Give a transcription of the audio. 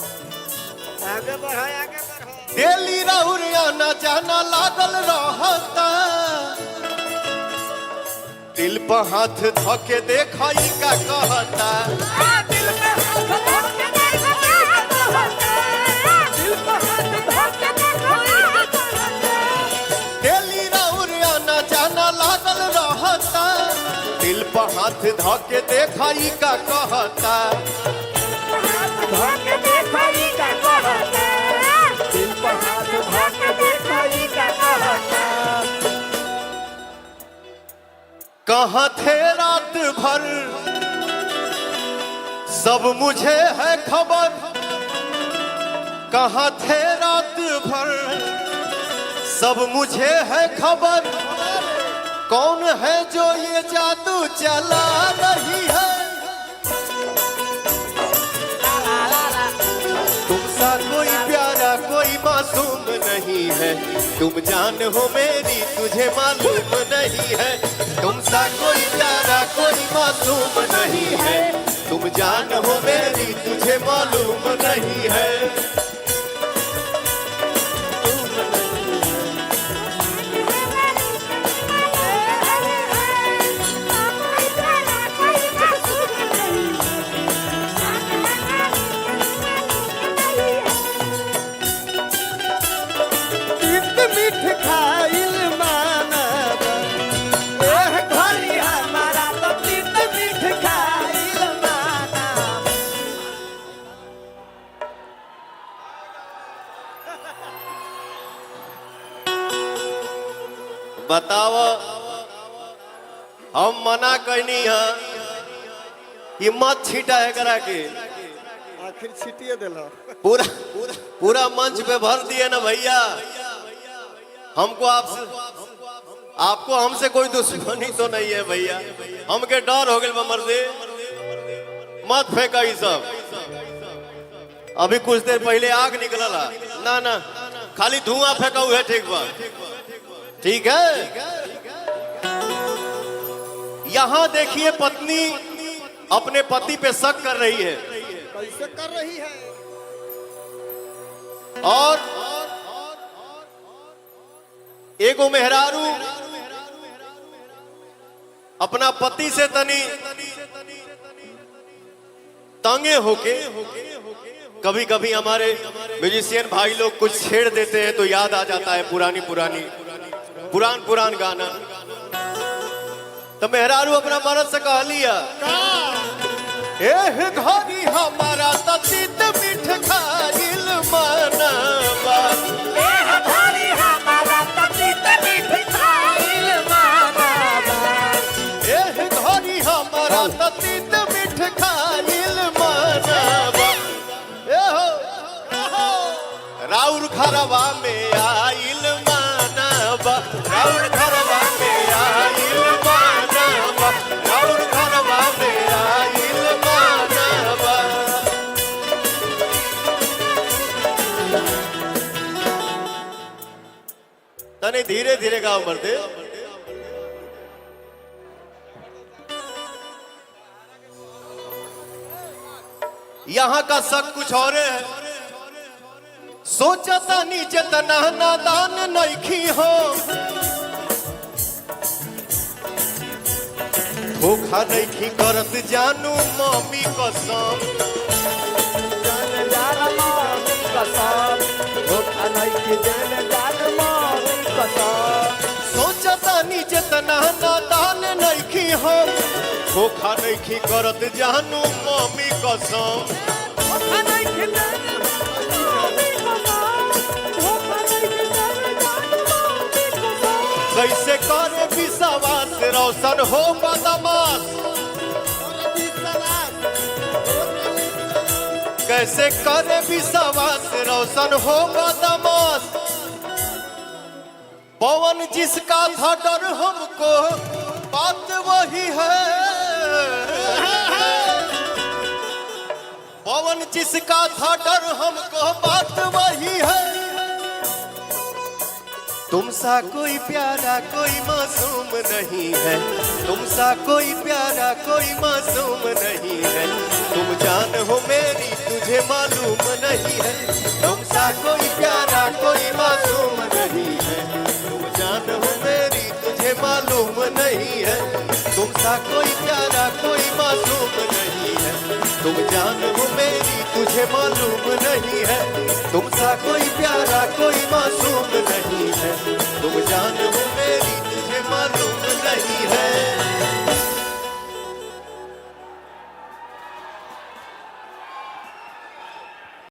आगे बढ़ो आगे बढ़ो। डेली राहुरिया ना जाना लागल रहता दिल पे हाथ धके देखाई का कहता दिल पे हाथ धर के देखो दिल पे हाथ धर के देखो डेली राहुरिया ना जाना लागल रहता दिल पे हाथ धके देखाई का कहता हाथ धर के देखो का कहता दिल पे हाथ धर के देखो का कहता। कहाँ थे रात भर सब मुझे है खबर कहाँ थे रात भर सब मुझे है खबर कौन है जो ये जादू चला रही है तुमसा कोई प्यारा कोई मासूम नहीं है तुम जान हो मेरी तुझे मालूम नहीं है तुमसा कोई प्यारा कोई मासूम नहीं है तुम जान हो मेरी तुझे मालूम नहीं है बताओ हम मना करनी है कि मत छीटा है करा के आखिर छिटिए दिला पूरा पूरा मंच पे भर दिए ना भैया हमको आपको हमसे कोई दुश्मनी तो नहीं है भैया हमके डर हो गए मर्दे मत फेंका ये सब अभी कुछ देर पहले आग निकला ना ना खाली धुआं फेंका हुआ है ठीक बा ठीक है यहां देखिए पत्नी अपने पति पे शक कर रही है कैसे कर रही है और एगो मेहरारू अपना पति से तनी तंगे होके कभी कभी हमारे म्यूजिशियन भाई लोग कुछ छेड़ देते हैं तो याद आ जाता है पुरान गाना तो मेहरारू अपना मर्द से कह लिया एह घड़ी हमारा ततीत मीठ खाइल मनवा एह घड़ी हमारा ततीत मीठ खाइल मनवा एह घड़ी हमारा ततीत मीठ खाइल मनवा एहो राउर घरवा में आइल मनवा राउर घरवा में आइल मनवा राउर घरवा में आइल मनवा तने धीरे धीरे गाओ मर्दे यहाँ का सब कुछ और है सोचता नीचे तना नादान नइखी हो धोखा नइखी करत जानू मम्मी कसम सोचता नीचे तना नादान नइखी हो धोखा नइखी करत जानू मम्मी कसम कैसे करे विश्वास रोशन हो बदमाश कैसे करे विश्वास रोशन हो बदमाश पवन जिसका था डर हमको बात वही है पवन जिसका था डर हमको बात वही है तुमसा कोई प्यारा कोई मासूम नहीं है, तुमसा कोई प्यारा कोई मासूम नहीं है। तुम जान हो मेरी तुझे मालूम नहीं है, तुमसा कोई प्यारा कोई मासूम नहीं है। तुम जान हो मेरी तुझे मालूम नहीं है, तुमसा कोई प्यारा कोई मासूम नहीं है। तुम जान हो मेरी तुझे मालूम नहीं है, तुमसा कोई प्यारा कोई मासूम नहीं है। तुम जान हो मेरी तुझे मालूम नहीं है।